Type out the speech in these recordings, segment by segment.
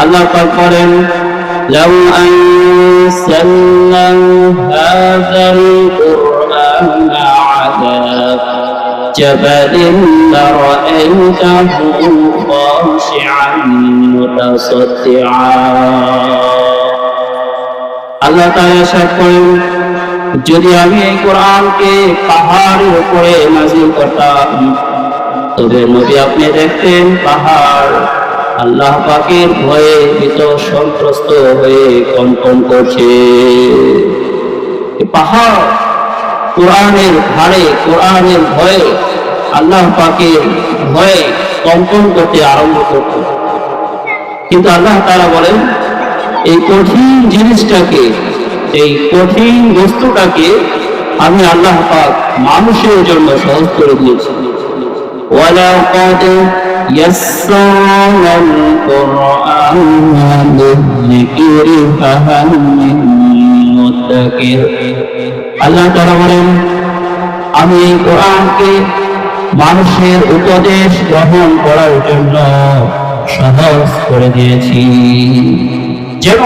আল্লাহ পাক বলেন লাউ আনসালনা হাযাল কুরআনা আলা জাবালিন লারাআইতাহু খাশিআন মুতাসাদ্দিআ। আল্লাহ তাআলা ইরশাদ করেন, যদি আমি এই কোরআনকে পাহাড়ের উপরে নাযিল করতাম তবে নবী আপনি দেখতেন পাহাড় আল্লাহ পাকের ভয়ে ভীত সন্ত্রস্ত হয়ে কম্পন করছে। পাহাড় কোরআনের ভারে কোরআনের ভয়ে আল্লাহ পাকের ভয়ে কম্পন করতে আরম্ভ করত। কিন্তু আল্লাহ তাআলা বলেন এই কঠিন জিনিসটাকে, এই কঠিন বস্তুটাকে আমি আল্লাহ পাক মানুষের জন্য সহজ করে দিয়েছি। ওয়ালাকাদ ইয়াসসারনা আল-কুরআনা লিয-যিকরি ফাহাল মিন মুদ্দাকির। আল্লাহ তাআলা বলেন আমি এই কোরআনকে মানুষের উপদেশ গ্রহণ করার জন্য সহজ করে দিয়েছি, যেন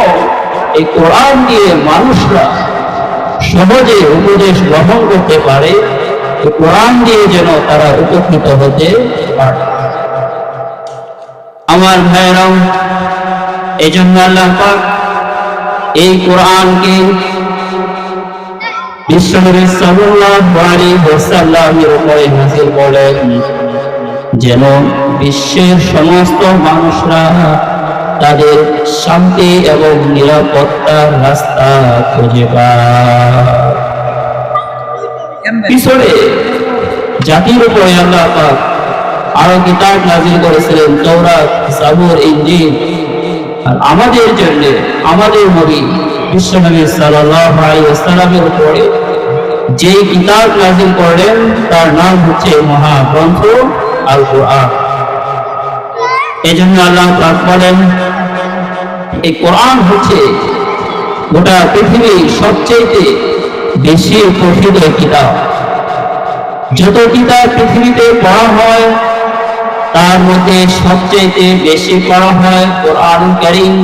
এই কোরআন দিয়ে মানুষরা সহজে উপদেশ গ্রহণ করতে পারে, কোরআন দিয়ে যেন তারা উপকৃত হতে পারে। আমার ভাইরাও, এই জন্য আল্লাহ পাক এই কোরআনকে বিশ্বনবী সাল্লাল্লাহু আলাইহি ওয়াসাল্লামের উপরে নাযিল করেন, যেন বিশ্বের সমস্ত মানুষরা তাদের শান্তি এবং নিরাপত্তার রাস্তা খুঁজে পায়। পিছনে জাতির উপরে আল্লাহ পাক আরো কিতাব নাযিল করেছিলেন, তাওরাত, জাবুর, ইনজিল। আর আমাদের জন্য আমাদের নবী বিশ্বনবী সাল্লাল্লাহু আলাইহি ওয়াসাল্লামের উপরে যে কিতাব নাযিল করলেন তার নাম হচ্ছে মহাগ্রন্থ আল কোরআন। এজন্য আল্লাহ পাক বলেন এই কোরআন হচ্ছে গোটা পৃথিবীর সবচেয়ে বেশি পঠিত কিতাব। যত কিতাব পৃথিবীতে পড়া হয় তার মধ্যে সবচেয়ে বেশি পড়া হয় কোরআনুল কারীম।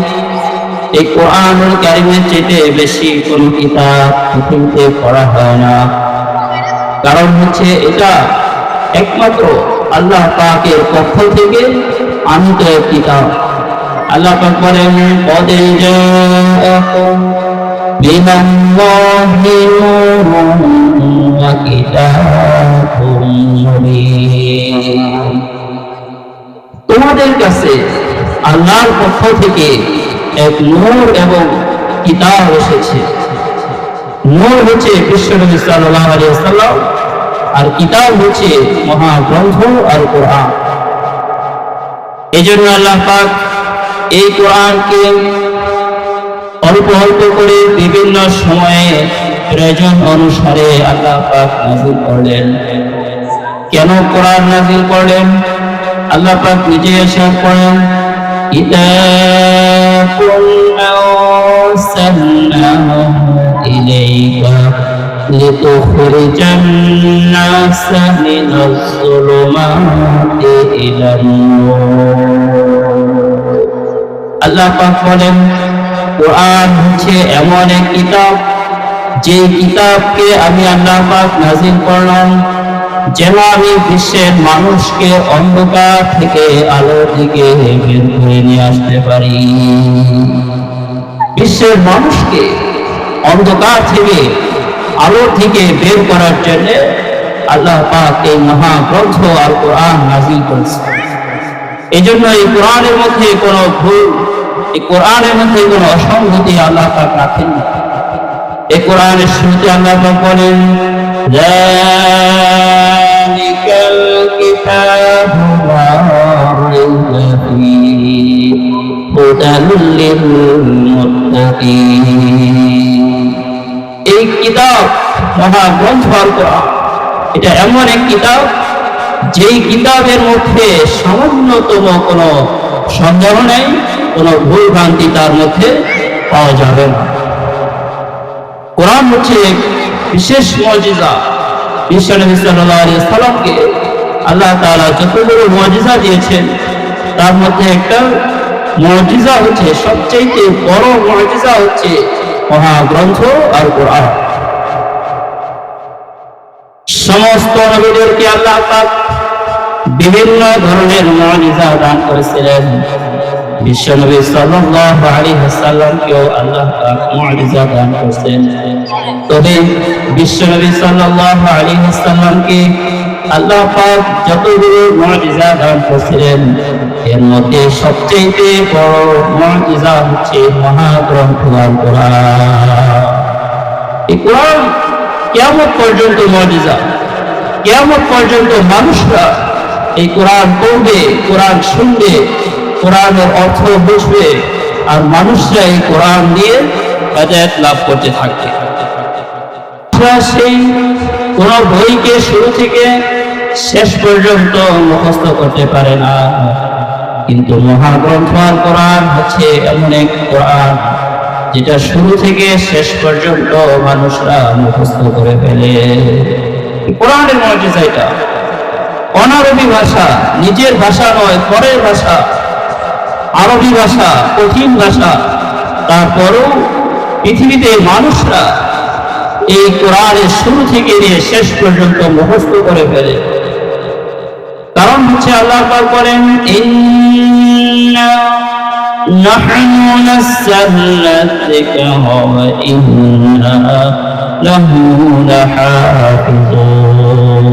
এই কোরআনুল কারীমের চেয়ে বেশি কোন কিতাব পৃথিবীতে পড়া হয় না। কারণ হচ্ছে এটা একমাত্র আল্লাহ পাকের পক্ষ থেকে আনিত কিতাব। আল্লাহ পাক বলেন قد جاءكم من الله نور وكتاب مبين। তোমাদের কাছে আল্লাহর পক্ষ থেকে এক নূর এবং কিতাব এসেছে। নূর হচ্ছে বিশ্বনবী সাল্লাল্লাহু আলাইহি ওয়াসাল্লাম, আর কিতাব হচ্ছে মহাগ্রন্থ আল কোরআন। এজন্য আল্লাহ পাক এই কোরআনকে অল্প অল্প করে বিভিন্ন সময়ে প্রয়োজন অনুসারে আল্লাহ পাক নাযিল করলেন। কেন কোরআন নাযিল করলেন? আল্লাহ পাক নিজে ইরশাদ করেন কিতাবুন আরসালনাহু ইলাইকা লিতুখরিজান নাসা মিনাজ যুলুমাতি ইলান নূর। আল্লাহ পাক বলেন কোরআন হচ্ছে এমন এক কিতাব, যে কিতাবকে আমি আল্লাহ পাক নাযিল করলাম যেন আমি বিশ্বের মানুষকে অন্ধকার থেকে আলোর দিকে বের করে নিয়ে আসতে পারি। বিশ্বের মানুষকে অন্ধকার থেকে আলোর দিকে বের করার জন্য আল্লাহ পাক এই মহাগ্রন্থ আল কোরআন নাযিল করেছেন। এই জন্য এই কোরআনের মধ্যে কোনো ভুল, এই কোরআনের মধ্যে কোনো অসঙ্গতি আল্লাহ পাক রাখেন না। এই কোরআনের শুরুতে আল্লাহ পাক বলেন যালিকাল কিতাবু লা রাইবা ফীহি হুদাল লিল মুত্তাকিন। এই কিতাব মহাগ্রন্থ আল কোরআন, এটা এমন এক কিতাব যেই কিতাবের মধ্যে সামান্যতম কোনো সন্দেহ নেই, কোনো ভুল ভ্রান্তি তার মধ্যে পাওয়া যাবে না। কোরআন হচ্ছে এক বিশেষ মুজিজা। বিশ্বনবী সাল্লাল্লাহু আলাইহি ওয়াসাল্লামকে আল্লাহ তাআলা যতগুলো মুজিজা দিয়েছেন তার মধ্যে একটা মুজিজা হচ্ছে, সবচেয়ে বড় মুজিজা হচ্ছে মহাগ্রন্থ আর কোরআন। সমস্ত নবীদেরকে আল্লাহ পাক বিভিন্ন ধরনের মুজিজা দান করেছিলেন। বিশ্বনবী সাল্লাল্লাহু আলাইহি ওয়াসাল্লামকেও আল্লাহ পাক মুজিজা দান করেছেন। তবে বিশ্বনবী সাল্লাল্লাহু আলাইহি ওয়াসাল্লামকে আল্লাহ পাক যতগুলো মুজিজা দান করেছিলেন, এর মধ্যে সবচেয়ে বড় মুজিজা হচ্ছে মহাগ্রন্থ আল কোরআন। এই কোরআন কিয়ামত পর্যন্ত মুজিজা, কিয়ামত পর্যন্ত মানুষরা এই কোরআন পড়বে, কোরআন শুনবে, কোরআনের অর্থ বুঝবে, আর মানুষরা এই কোরআন দিয়ে হেদায়েত লাভ করতে থাকবে। সেই কোন বইকে শুরু থেকে শেষ পর্যন্ত মুখস্থ করতে পারে না, কিন্তু মহাগ্রন্থ আল কোরআন হচ্ছে এমন এক কোরআন যেটা শুরু থেকে শেষ পর্যন্ত মানুষরা মুখস্থ করে ফেলে। কোরআনের মুজিজা এটা। অনারবি ভাষা, নিজের ভাষা নয়, পরের ভাষা, আরবি ভাষা, কঠিন ভাষা, তারপরেও পৃথিবীতে মানুষরা এই কোরআনের শুরু থেকে নিয়ে শেষ পর্যন্ত মুখস্থ করে ফেলে। কারণ হচ্ছে আল্লাহ পাক বলেন, ইন্না নাহনু নাযালনা যিকরা ওয়া ইন্না লাহু লাহাফিজুন।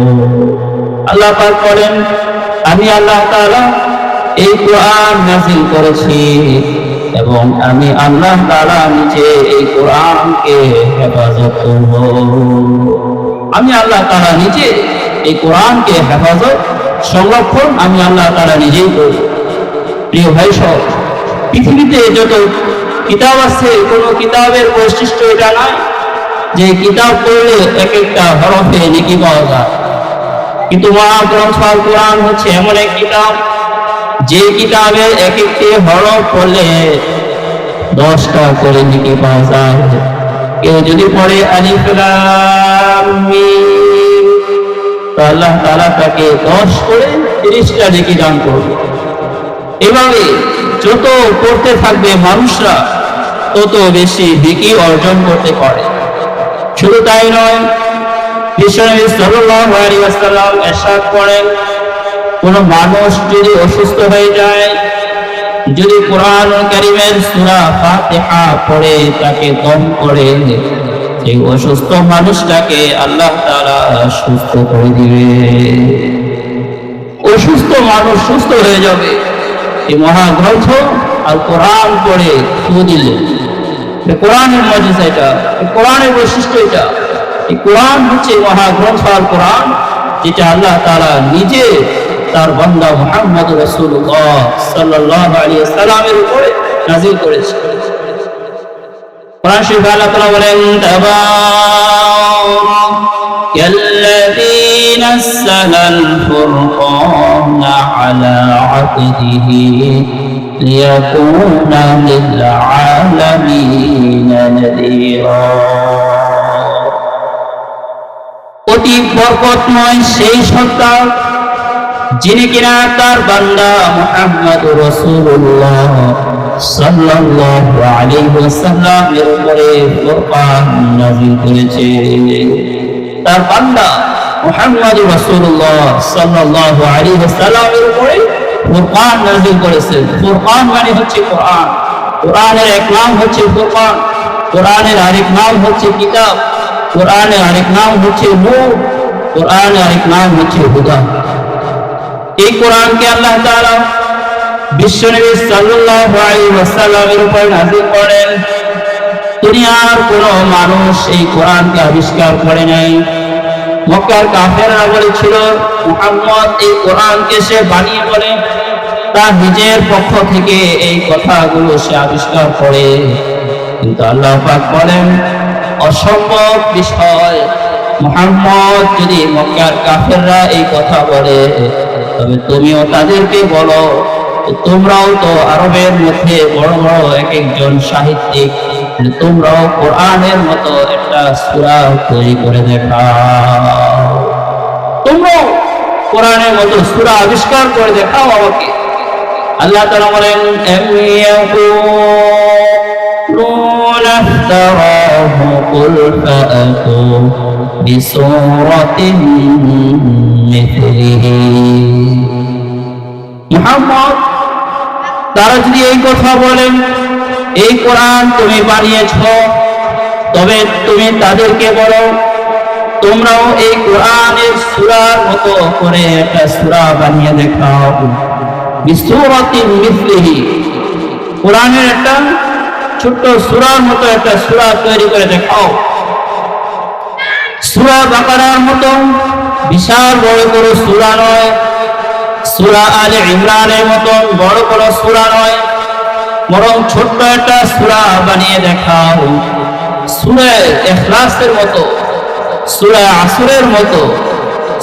আল্লাহ পাক বলেন, আমি আল্লাহ তাআলা এই কোরআন নাযিল করেছি এবং আমি আল্লাহ তাআলা নিজে এই কোরআনকে হেফাজত করব। আমি আল্লাহ তাআলা নিজে এই কোরআনকে হেফাজত সংরক্ষণ আমি আল্লাহ তাআলা নিজেই করব। প্রিয় ভাই সব, পৃথিবীতে যত কিতাব আছে, কোনো কিতাবের বৈশিষ্ট্য এটা নয় যে কিতাব পড়লে এক একটা হরফে নেকি পাওয়া যায়, কিন্তু মহাগ্রন্থ আল কোরআন হচ্ছে এমন এক কিতাব যে কিতাবের এক একটি হরফ পড়লে 10টা করে নেকি পাওয়া যায়। কেউ যদি পড়ে আলিফ লাম মিম, তো আল্লাহ তাআলা তাকে 10 করে 30টা নেকি দান করবে। এভাবে যত পড়তে থাকবে মানুষরা, তত বেশি নেকি অর্জন করতে পারে। শুধু তাই নয়, বিশ্বনবী সাল্লাল্লাহু আলাইহি ওয়াসাল্লাম ইরশাদ করেন, কোন মানুষ যদি অসুস্থ হয়ে যায়, যদি কোরআন কারীমের সূরা ফাতিহা পড়ে তাকে দম করে, সেই অসুস্থ মানুষটাকে আল্লাহ তাআলা সুস্থ করে দিবে। অসুস্থ মানুষ সুস্থ হয়ে যাবে এই মহাগ্রন্থ আর কোরআন পড়ে ফু দিলে। কোরআনের মুজিজা এটা, কোরআনের বৈশিষ্ট্য এটা। এই কোরআন হচ্ছে মহাগ্রন্থ আল কোরআন, যেটা আল্লাহ তাআলা নিজে তার বান্দা মুহাম্মদ রাসূলুল্লাহ সাল্লাল্লাহু আলাইহি ওয়াসাল্লামের উপরে নাযিল করেছে। কোরআন শরীফে আল্লাহ তাআলা বলেন, তাবারাকাল্লাযী নাযালাল ফুরকানা আলা আবদিহি লিয়াকুনা লিল আলামিনা নাযীরা। অতি বরকতময় সেই সত্তা যিনি কিনা তার বান্দা মুহাম্মদুর রাসূলুল্লাহ সাল্লাল্লাহু আলাইহি ওয়াসাল্লামের উপরে ফুরকান নাযিল করেছে। তার বান্দা মুহাম্মদুর রাসূলুল্লাহ সাল্লাল্লাহু আলাইহি ওয়াসাল্লামের উপরে ফুরকান নাযিল করেছে। ফুরকান মানে হচ্ছে কোরআন। কোরআনের এক নাম হচ্ছে ফুরকান, কোরআনের আরেক নাম হচ্ছে কিতাব, কোরআনের আরেক নাম হচ্ছে নূর, কোরআনের আরেক নাম হচ্ছে হুদা। এই কোরআনকে আল্লাহ তাআলা বিশ্বনবী সাল্লাল্লাহু আলাইহি ওয়াসাল্লামের উপর নাযিল করেন। দুনিয়ার কোনো মানুষ এই কোরআনকে আবিষ্কার করে নাই। মক্কার কাফেররা বলেছিল, মুহাম্মদ এই কোরআনকে সে বানিয়ে বলে, তার নিজের পক্ষ থেকে এই কথাগুলো সে আবিষ্কার করে। কিন্তু আল্লাহ পাক বলেন, অসম্ভব বিষয়। মুহাম্মদ যদি মক্কার কাফেররা এই কথা বলে, তবে তুমিও তাদেরকে বলো, তোমরাও তো আরবের মধ্যে বড় বড় এক একজন সাহিত্যিক, তোমরাও কোরআনের মতো একটা সূরা তৈরি করে দেখাও, তোমরাও কোরআনের মতো সূরা আবিষ্কার করে দেখাও আমাকে। আল্লাহ তাআলা বলেন, يقولون افتراه قل فأتوا بسورة مثله মুহাম্মদ তারা যদি এই কথা বলেন এই কোরআন তুমি বানিয়েছ তবে তুমি তাদেরকে বলো তোমরাও এই কোরআনের সূরার মতো করে একটা সূরা বানিয়ে দেখাও বিসূরাতিন মিসলিহি কোরআনের একটা ছোট্ট সূরার মতো একটা সূরা তৈরি করে দেখাও সূরা বাকারার মতো বিশাল বড় বড় সূরা নয় সূরা আলে ইমরানের মতো বড় বড় সূরা নয় বরং ছোট্ট একটা সূরা বানিয়ে দেখাও সূরা ইখলাসের মতো সূরা আসরের মতো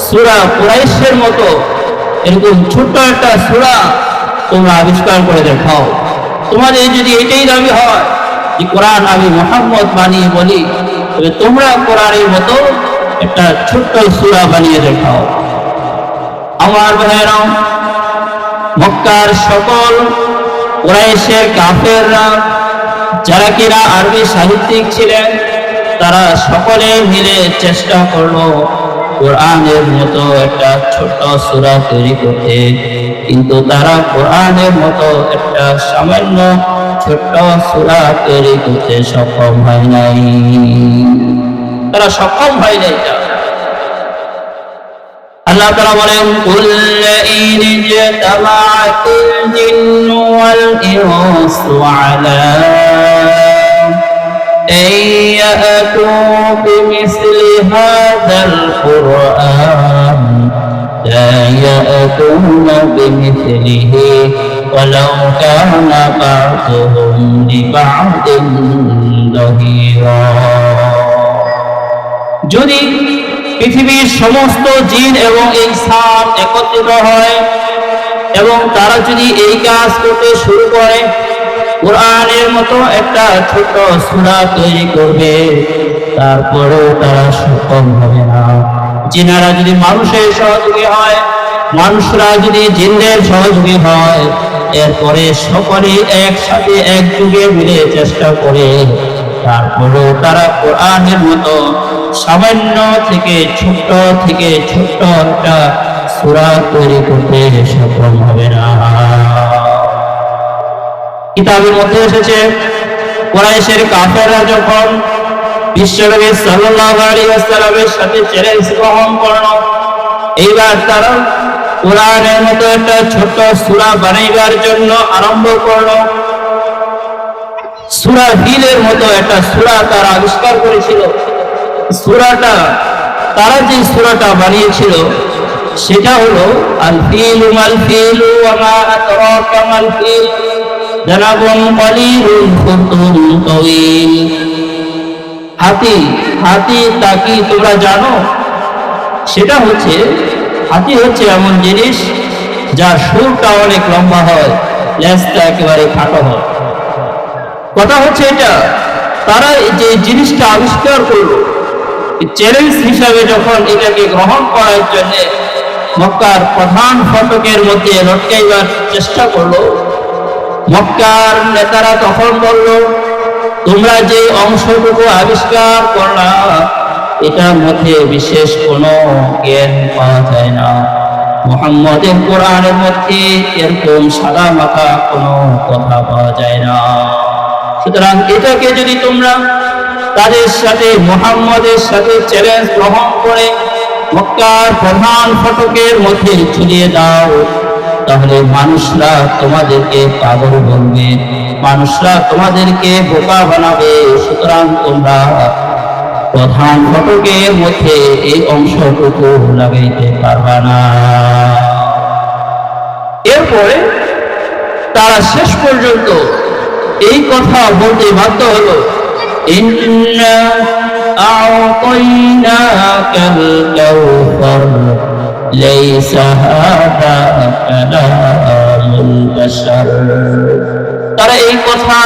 সূরা কুরাইশের মতো এরকম ছোট্ট একটা সূরা তোমরা আবিষ্কার করে দেখাও তোমাদের যদি এটাই দাবি হয় যে কোরআন আমি মুহাম্মদ বানিয়ে বলি তবে তোমরা কোরআনের মতো একটা ছোট্ট সূরা বানিয়ে দেখাও আমার ভাইরা মক্কার সকল কুরাইশের কাফেররা যারা কিনা আরবি সাহিত্যিক ছিলেন তারা সকলে মিলে চেষ্টা করলো কোরআনের মতো একটা ছোট্ট সূরা তৈরি করতে কিন্তু তারা কোরআনের মতো একটা সামান্য ছোট্ট সূরা তৈরি করতে সক্ষম হয় নাই তারা সক্ষম হয় নাই আল্লাহ তাআলা বলেন কুল ইন জাতামা'আতিল জিন্নু ওয়াল ইনসু আলা أن يأتوا بمثل هذا القرآن لا يأتون بمثله ولو كان بعضهم لبعض ظهيرا যদি পৃথিবীর সমস্ত জিন এবং ইনসান একত্রিত হয় এবং তারা যদি এই কাজ করতে শুরু করে কোরআনের মতো একটা ছোট সূরা তৈরি করবে তারপরেও তারা সক্ষম হবে না জিনেরা যদি মানুষের সহযোগী হয় মানুষরা যদি জিনদের সহযোগী হয় এরপরে সকলে একসাথে একযোগে মিলে চেষ্টা করে তারপরেও তারা কোরআনের মতো সামান্য থেকে ছোট্ট একটা সূরা তৈরি করতে সক্ষম হবে না কিতাবের মধ্যে এসেছে কুরাইশের কাফেররা যখন বিশ্বনবী সাল্লাল্লাহু আলাইহি ওয়াসাল্লামের সাথে চ্যালেঞ্জ গ্রহণ করলো এইবার তারা কোরআনের মতো একটা ছোট সূরা বানাইবার জন্য আরম্ভ করলো সূরা ফিলের মতো একটা সূরা তারা আবিষ্কার করেছিল সূরাটা তারা যে সূরাটা বানিয়েছিল সেটা হলো আল ফিলু মাল ফিলু ওয়া মা আতরাকা মাল ফিল জানাবুন কলিলুন খুতুন তাওয়িল হাতি তাকি তোমরা জানো সেটা হচ্ছে হাতি হচ্ছে এমন জিনিস যার সুরটা অনেক লম্বা হয় লেজটা একেবারে খাটো হয় কথা হচ্ছে এটা তারা যে জিনিসটা আবিষ্কার করলো চ্যালেঞ্জ হিসাবে যখন এটাকে গ্রহণ করার জন্য মক্কার প্রধান ফটকের মধ্যে লটকাইবার চেষ্টা করলো মক্কার নেতারা তখন বলল তোমরা যে অংশটুকু আবিষ্কার করলা এটার মধ্যে বিশেষ কোনো জ্ঞান পাওয়া যায় না মুহাম্মদের কোরআনের মধ্যে এরকম সাদা মাথা কোনো কথা পাওয়া যায় না সুতরাং এটাকে যদি তোমরা তাদের সাথে মুহাম্মদের সাথে চ্যালেঞ্জ গ্রহণ করে মক্কার প্রধান ফটকের মধ্যে ঝুলিয়ে দাও তাহলে মানুষরা তোমাদেরকে পাগল বলবে মানুষরা তোমাদেরকে বোকা বানাবে সুতরাং তোমরা প্রধান ফটকের মধ্যে এই অংশটুকু লাগাইতে পারবা না এরপরে তারা শেষ পর্যন্ত এই কথা বলতে বাধ্য হলো ইন্না আ'তাইনাকাল কাউসার লাইসা হাদা কালামুল বাশার তারা এই কথা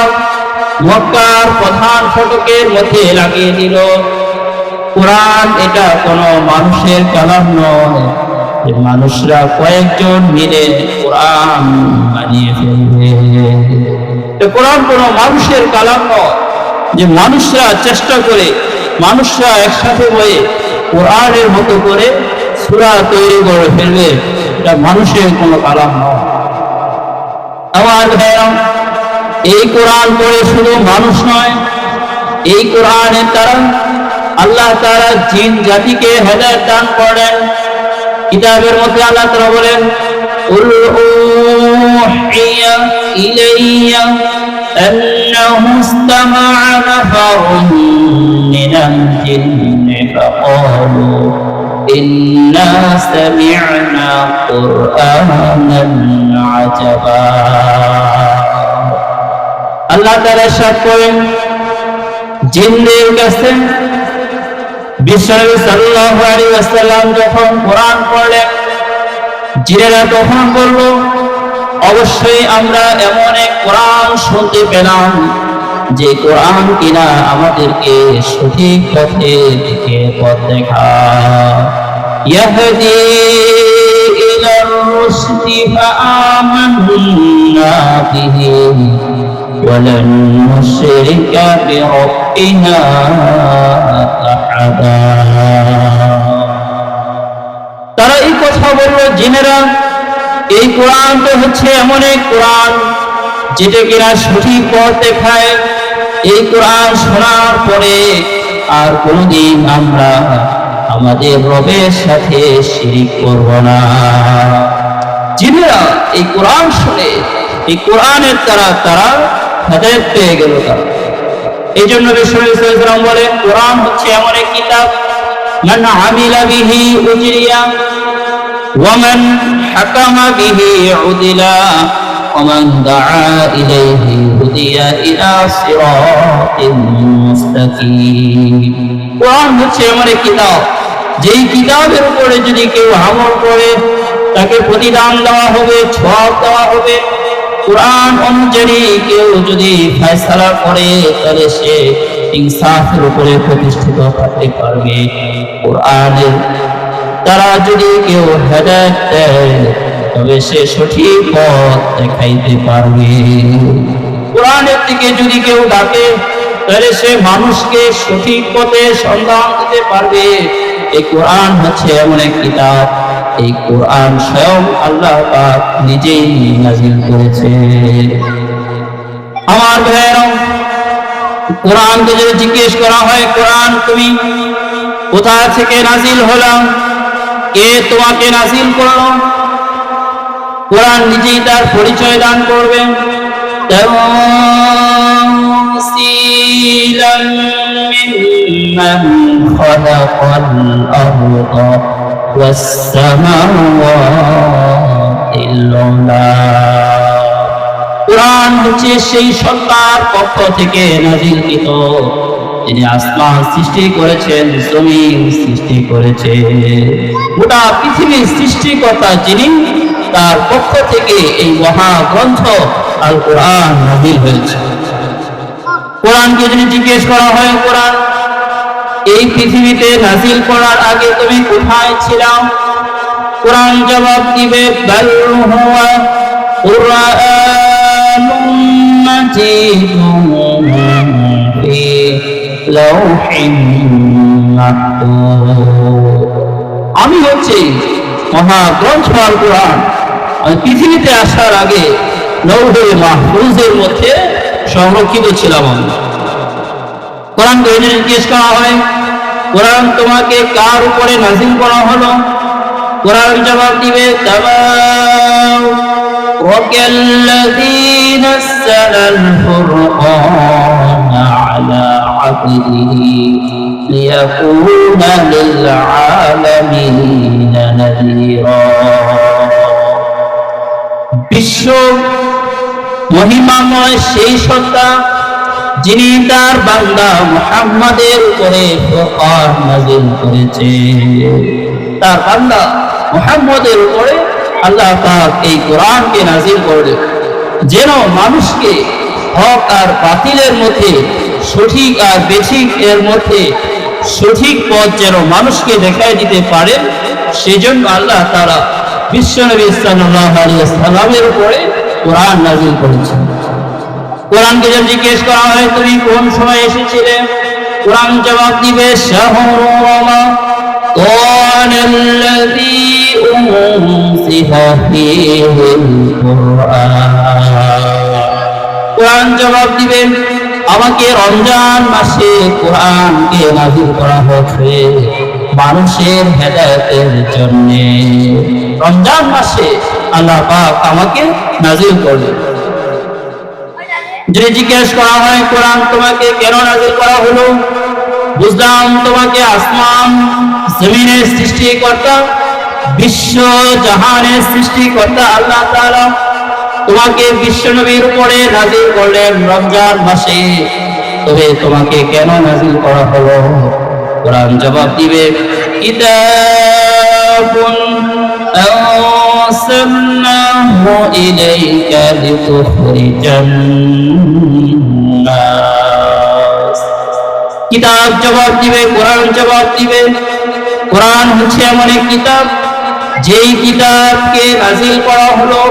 মক্কার প্রধান ফটকের মধ্যে লাগিয়ে দিল কোরআন এটা কোনো মানুষের কালাম নয় যে মানুষরা কয়েকজন মিলে কোরআন বানিয়ে ফেলবে। কোরআন কোনো মানুষের কালাম নয় যে মানুষরা চেষ্টা করে, মানুষরা একসাথে হয়ে কোরআনের মতো করে সূরা তৈরি করে ফেলবে, এটা মানুষের কোনো কালাম নয়। আমার ভাইরা, এই কোরআন পড়ে শুধু মানুষ নয়, এই কোরআনের দ্বারা আল্লাহ তাআলা জিন জাতিকে হেদায়েত দান করেন। কিতাবের মধ্যে আল্লাহ তাআলা বলেন, কুল উহিয়া ইলাইয়া আন্নাহু ইসতামা'a নাফারুন মিনাল জিন্নি ফাকালু ইন্না সামি'না কুরআনান আজাবা। আল্লাহ তাআলা সাথ করেন জিনদের কাছে বিশ্বনবী সাল্লাল্লাহু আলাইহি ওয়াসাল্লাম যখন কোরআন পড়লেন, জিনেরা তখন বলল, অবশ্যই আমরা এমন এক কোরআন শুনতে পেলাম যে কোরআন কিনা আমাদেরকে সঠিক পথে দিকে পথ দেখায়। ইয়াহদি ইলার রুশদি ফাআমান্না বিহি ওয়ালান নুশরিকা বিরাব্বিনা আহাদা। তারা এই কথা বলল, জিনেরা, এই কোরআনটা হচ্ছে এমন এক কোরআন যেটা কিনা সঠিক পথ দেখায়। এই কোরআন শোনার পরে আর কোনোদিন আমরা আমাদের রবের সাথে শিরিক করব না। জিনেরা এই কোরআন শুনে, এই কোরআনের দ্বারা তারা হেদায়েত পেয়ে গেল। এই জন্য বিশ্বনবী সাল্লাল্লাহু আলাইহি ওয়াসাল্লাম বলেন, কোরআন হচ্ছে এমন এক কিতাব, মান আমিলা বিহি উজরিয়া ওয়া মান হাকামা বিহি উদিলা ওয়া মান দাআ ইলাইহি হুদিয়া ইলা সিরাতিন মুস্তাকিম। কোরআন হচ্ছে এমন এক কিতাব, যেই কিতাবের উপরে যদি কেউ আমল করে তাকে প্রতিদান দেওয়া হবে, সওয়াব দেওয়া হবে। কোরআন অনুযায়ী কেউ যদি ফয়সালা করে তাহলে সে ইনসাফের উপরে প্রতিষ্ঠিত থাকতে পারবে। কোরআনের দ্বারা যদি কেউ হেদায়েত দেয় তবে সে সঠিক পথ দেখাইতে পারবে। কোরআনের দিকে যদি কেউ ডাকে তাহলে সে মানুষকে সঠিক পথে সন্ধান দিতে পারবে। এই কোরআন হচ্ছে এমন এক কিতাব, এই কোরআন স্বয়ং আল্লাহ পাক নিজেই নাযিল করেছে। আমার ভাইরা, কোরআনকে যদি জিজ্ঞেস করা হয়, কোরআন তুমি কোথা থেকে নাযিল হলো, কে তোমাকে নাযিল করলো, কোরআন নিজেই তার পরিচয় দান করবে। তানসীলাম মিম্মান খালাকাল আরদা ওয়াস সামাওয়াতিল উলা। কোরআন হচ্ছে সেই সত্তার পক্ষ থেকে নাযিলকৃত যিনি আসমান সৃষ্টি করেছেন, জমিন সৃষ্টি করেছেন, গোটা পৃথিবীর সৃষ্টিকর্তা যিনি, তার পক্ষ থেকে এই মহাগ্রন্থ আল কোরআন নাযিল হয়েছে। কোরআনকে যদি জিজ্ঞেস করা হয়, কোরআন এই পৃথিবীতে নাযিল করার আগে তুমি কোথায় ছিলাম, কোরআন জবাব দিবে, বাল হুয়া কুরআনুম মাজিদুন ফি লাউহিন মাহফুজ। আমি হচ্ছে মহাগ্রন্থ আল কোরআন, আমি পৃথিবীতে আসার আগে লৌহে মাহফুজের মধ্যে সংরক্ষিত ছিলাম। কোরআনকে জিজ্ঞেস করা হয়, কোরআন তোমাকে কার উপরে নাযিল করা হলো, কোরআন জবাব দিবে, তাবারাকাল্লাযী নাযালাল ফুরকানা আলা আবদিহি লিয়াকুনা লিল আলামিনা নাযীরা। বিশ্ব মহিমাময় সেই সত্তা যিনি তার বান্দা মুহাম্মাদের উপরে ফুরকান নাযিল করেছে। তার বান্দা মুহাম্মাদের উপরে আল্লাহ পাক এই কোরআনকে নাযিল করলেন যেন মানুষকে হক আর বাতিলের মধ্যে, সঠিক আর বেঠিক এর মধ্যে সঠিক পথ যেন মানুষকে দেখায় দিতে পারেন, সেজন্য আল্লাহ তাআলা বিশ্বনবী সাল্লাল্লাহু আলাইহি ওয়াসাল্লামের উপরে কোরআন নাযিল করেছেন। কোরআনকে যদি জিজ্ঞেস করা হয় তুমি কোন সময় এসেছিলে, কোরআন জবাব দিবে শাহরু রমাদানাল্লাযী উনজিলা ফীহিল কুরআন। কোরআন জবাব দিবে আমাকে রমজান মাসে কোরআনকে নাযিল করা হয়েছে মানুষের হেদায়েতের জন্য। রমজান মাসে আল্লাহ পাক আমাকে নাযিল করলেন। যদি জিজ্ঞেস করা হয় কোরআন তোমাকে কেন নাযিল করা হলো, বুঝলাম তোমাকে আসমান জমিনের সৃষ্টিকর্তা বিশ্ব জাহানের সৃষ্টিকর্তা আল্লাহ তাআলা তোমাকে বিশ্বনবীর উপরে নাযিল করলেন রমজান মাসে, তবে তোমাকে কেন নাযিল করা হলো? কোরআন জবাব দিবে কিতাবুন আরসালনাহু ইলাইকা লিতুখরিজান নাস। কিতাব জবাব দিবে, কোরআন জবাব দিবে কোরআন হচ্ছে এমন এক কিতাব যেই কিতাবকে নাযিল করা হলো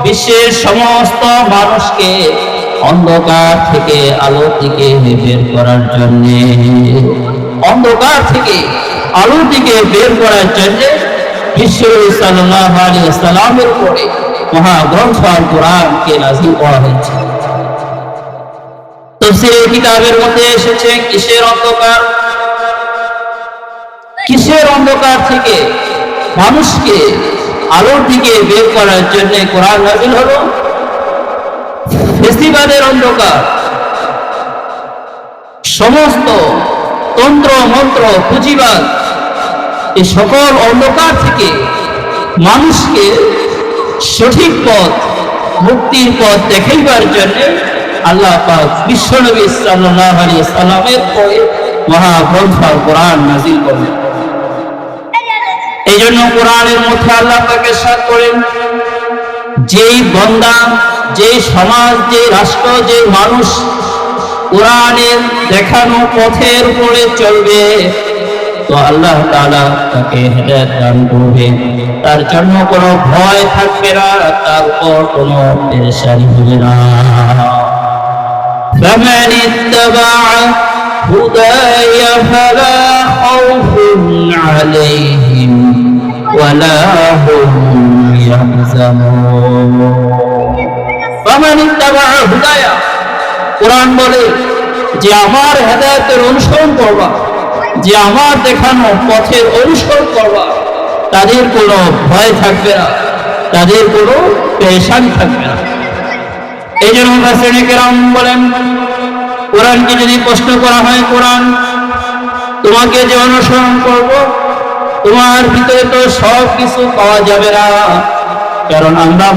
বিশ্বের সমস্ত মানুষকে অন্ধকার থেকে আলোর দিকে বের করার জন্য। অন্ধকার থেকে আলোর দিকে বের করার জন্য বিশ্বনবী সাল্লাল্লাহু আলাইহি ওয়াসাল্লামের উপরে মহাগ্রন্থ আল কোরআনকে নাযিল করা হয়েছে। তাফসীরের কিতাবের মধ্যে এসেছে কিসের অন্ধকার, কিসের অন্ধকার থেকে মানুষকে আলোর দিকে বের করার জন্য কোরআন নাযিল হলো? ফেসিবাদের অন্ধকার, সমস্ত তন্ত্র মন্ত্র পুঁজিবাদ, এই সকল অন্ধকার থেকে মানুষকে সঠিক পথ মুক্তির পথ দেখাইবার জন্য আল্লাহ পাক বিশ্বনবী সাল্লাল্লাহু আলাইহি ওয়াসাল্লামের উপরে মহাগ্রন্থ আল কোরআন নাযিল করলেন। এই জন্য কোরআনের মধ্যে আল্লাহ পাক ইরশাদ করেন যেই বান্দা, যেই সমাজ, যে রাষ্ট্র, যে মানুষ কোরআনের দেখানো পথের উপরে চলবে তো আল্লাহ তাআলা তাকে হেদায়েত দান করবে, তার জন্য কোনো ভয় থাকবে না, তার উপর কোনো পেরেশানি হবে না। فمن اتبع هداي فلا خوف عليهم ولا هم يحزنون। فمن اتبع هداي, কোরআন বলে যে আমার হেদায়েতের অনুসরণ করবা, যে আমার দেখানো পথের অনুসরণ করবা, তাদের কোনো ভয় থাকবে না, তাদের কোনো পেরেশানি থাকবে না। এই জন্য মুফাসসিরিনে কেরাম বলেন কোরআনকে যদি প্রশ্ন করা হয় কোরআন তোমাকে যে অনুসরণ করব, তোমার ভিতরে তো সব কিছু পাওয়া যাবে না, কারণ আমরা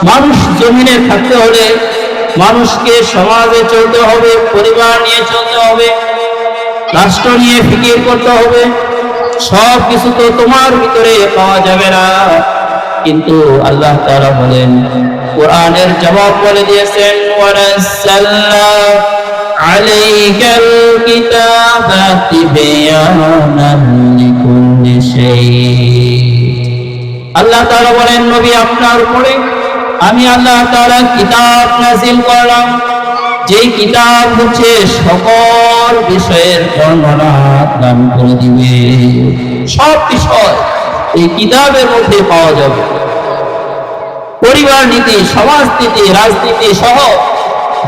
মানুষ জমিনে থাকতে হলে মানুষকে সমাজে চলতে হবে, পরিবার নিয়ে চলতে হবে, রাষ্ট্র নিয়ে ফিকির করতে হবে, সব কিছু তো তোমার ভিতরে পাওয়া যাবে না। কিন্তু আল্লাহ তাআলা বলেন, কোরআনের জবাব বলে দিয়েছেন ওয়ানাজ্জালনা আলাইকাল কিতাবা তিবয়ানান লিকুল্লি শাই। আল্লাহ তাআলা বলেন নবী আপনার উপরে আমি আল্লাহ তাআলা কিতাব নাযিল করলাম, যেই কিতাব হচ্ছে সকল বিষয়ের বর্ণনা দান করে দিবে। সব বিষয় এই কিতাবের মধ্যে পাওয়া যাবে। পরিবার নীতি, সমাজ নীতি, রাজনীতি সহ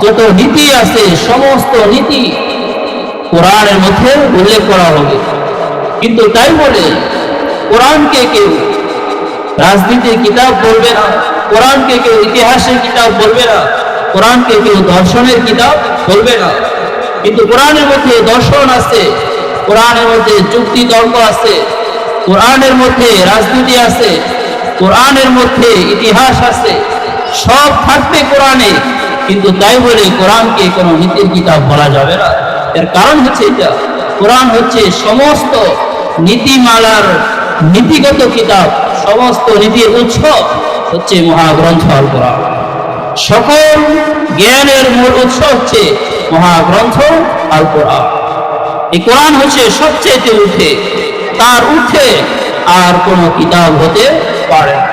যত নীতি আছে সমস্ত নীতি কোরআনের মধ্যে উল্লেখ করা হবে। কিন্তু তাই বলে কোরআনকে কেউ রাজনীতির কিতাব বলবে না, কোরআনকে কেউ ইতিহাসের কিতাব বলবে না, কোরআনকে কেউ দর্শনের কিতাব বলবে না। কিন্তু কোরআনের মধ্যে দর্শন আছে, কোরআনের মধ্যে যুক্তি তর্ক আছে, কোরআনের মধ্যে রাজনীতি আছে, কোরআনের মধ্যে ইতিহাস আছে, সব থাকবে কোরআনে। কিন্তু তাই বলে কোরআনকে কোনো নীতির কিতাব বলা যাবে না। এর কারণ হচ্ছে এটা, কোরআন হচ্ছে সমস্ত নীতিমালার নীতিগত কিতাব, সমস্ত নীতির উৎস হচ্ছে মহাগ্রন্থ আল কোরআন। সকল জ্ঞানের মূল উৎস হচ্ছে মহাগ্রন্থ আল কোরআন। এই কোরআন হচ্ছে সবচেয়ে ঊর্ধ্বে, তার ঊর্ধ্বে আর কোনো কিতাব হতে পারে না।